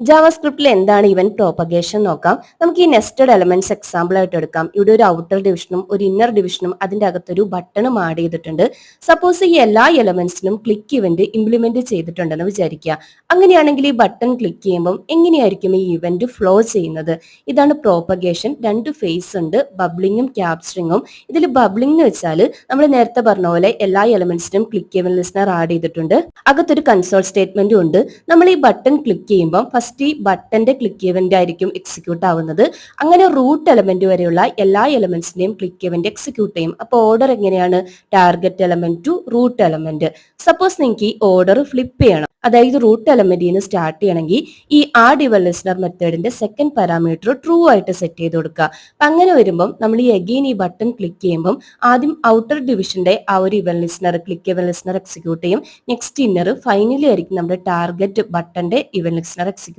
ജാവാസ്ക്രിപ്റ്റിൽ എന്താണ് event propagation നോക്കാം. നമുക്ക് ഈ നെസ്റ്റഡ് എലമെന്റ്സ് എക്സാമ്പിൾ ആയിട്ട് എടുക്കാം. ഇവിടെ ഒരു ഔട്ടർ ഡിവിഷനും ഒരു ഇന്നർ ഡിവിഷനും അതിന്റെ അകത്തൊരു ബട്ടണും ആഡ് ചെയ്തിട്ടുണ്ട്. സപ്പോസ് ഈ എല്ലാ എലമെന്റ്സിനും ക്ലിക്ക് ഇവന്റ് ഇംപ്ലിമെന്റ് ചെയ്തിട്ടുണ്ടെന്ന് വിചാരിക്കുക. അങ്ങനെയാണെങ്കിൽ ഈ ബട്ടൺ ക്ലിക്ക് ചെയ്യുമ്പോൾ എങ്ങനെയായിരിക്കും ഈ ഇവന്റ് ഫ്ലോ ചെയ്യുന്നത്? ഇതാണ് പ്രോപ്പഗേഷൻ. രണ്ട് ഫേസ് ഉണ്ട്, ബബ്ലിങ്ങും ക്യാപ്ചറിങ്ങും. ഇതിൽ ബബ്ലിംഗ് എന്ന് വെച്ചാൽ നമ്മൾ നേരത്തെ പറഞ്ഞ പോലെ എല്ലാ എലമെന്റ്സിനും ക്ലിക്ക് ഇവന്റ് ലിസ്ണർ ആഡ് ചെയ്തിട്ടുണ്ട്. അകത്തൊരു കൺസോൾ സ്റ്റേറ്റ്മെന്റും ഉണ്ട്. നമ്മൾ ഈ ബട്ടൺ ക്ലിക്ക് ചെയ്യുമ്പോൾ ഫസ്റ്റ് ഈ ബട്ടന്റെ ക്ലിക്ക് ഇവന്റ് ആയിരിക്കും എക്സിക്യൂട്ട് ആവുന്നത്. അങ്ങനെ റൂട്ട് എലമെന്റ് വരെയുള്ള എല്ലാ എലമെന്റ്സിനെയും ക്ലിക്ക് ഇവന്റ് എക്സിക്യൂട്ട് ചെയ്യും. അപ്പോൾ ഓർഡർ എങ്ങനെയാണ്? Target element to root element. Suppose നിങ്ങൾക്ക് ഈ ഓർഡർ ഫ്ലിപ്പ് ചെയ്യണം, അതായത് റൂട്ട് എലമെന്റിൽ നിന്ന് സ്റ്റാർട്ട് ചെയ്യണമെങ്കിൽ ഈ ആഡ് ഇവന്റ് ലിസ്ണർ മെത്തേഡിന്റെ സെക്കൻഡ് പാരാമീറ്റർ ട്രൂ ആയിട്ട് സെറ്റ് ചെയ്ത് കൊടുക്കുക. അപ്പൊ അങ്ങനെ വരുമ്പോൾ നമ്മൾ ഈ അഗെയിൻ ഈ ബട്ടൺ ക്ലിക്ക് ചെയ്യുമ്പോൾ ആദ്യം ഔട്ടർ ഡിവിഷന്റെ ആ ഒരു event listener click event listener execute ചെയ്യും. നെക്സ്റ്റ് ഇന്നർ, ഫൈനലി ആയിരിക്കും നമ്മുടെ ടാർഗറ്റ് ബട്ടന്റെ ഇവന്റ് ലിസ്ണർ എക്സിക്യൂട്ട്